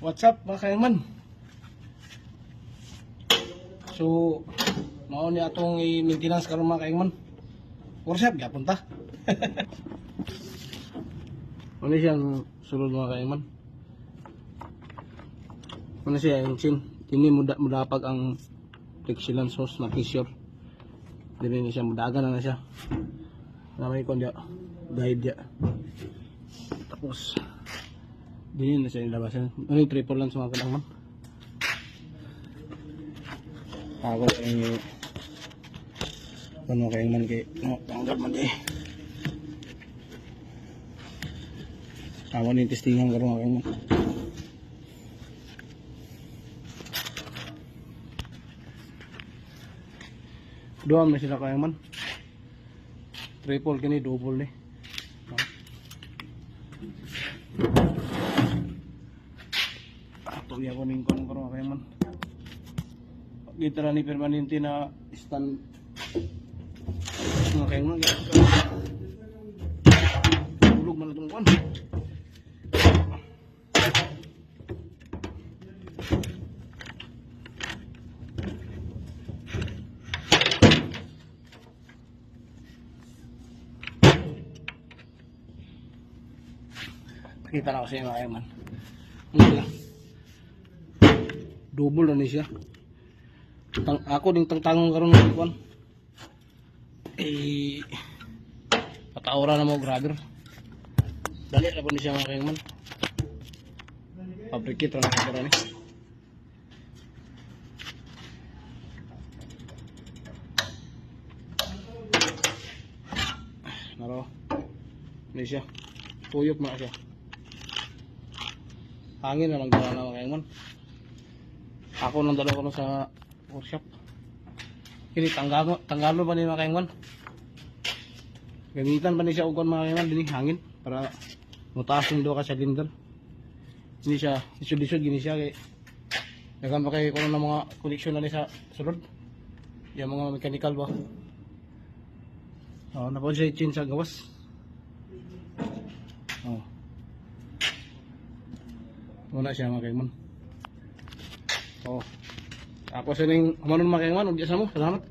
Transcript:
What's up mga kayman? So, mao ni atong i-maintenance karon mga kayman. Workshop gyapon ta. Ano siyang sulod mga kayman? Ano siya engine? Kini mudapag ang friction sauce na pressure. Dili ni siya mudagan na siya. Namay kon dia guide dia. Tapos din na siya ilabasan. Ano yung triple lens mga kadangman? Ako yung ano kayong man kay tanggap man eh. Ako yung testingan ko mga kayong man. Doon na sila kayong man. Triple kini, double ni. Ato niya ko ning kon karon kay man. Gitra ni permanente na stand. Mga kayong man. Ulog man itong kon. Kita na ko sa mga kayong man. Double na ni siya. Ako ding tangtangon karon ng kuan. Pataura na mo grabber. Dali ra po ni siya mga kayong man. Fabricate ra na siya ni. Naro. Ni siya. Tuyok na siya. Hangin na lang dala na mga kayong man. Ako nang dala ko sa workshop. Kini tanggalo ba ni mga kayong man? Gamitan pa ni siya ugon mga kayong man din hangin para mutaas yung do ka sa cylinder. Hindi siya isud-isud gini siya kay dagan pa kay kuno ng mga connection na ni sa sulod. Yung mga mechanical ba. Oh, napo siya change sa gawas. Oh. Wala siya mga kayong man. Oh. Ako sa ning humanon mga kayong man, ug sa mo. Salamat.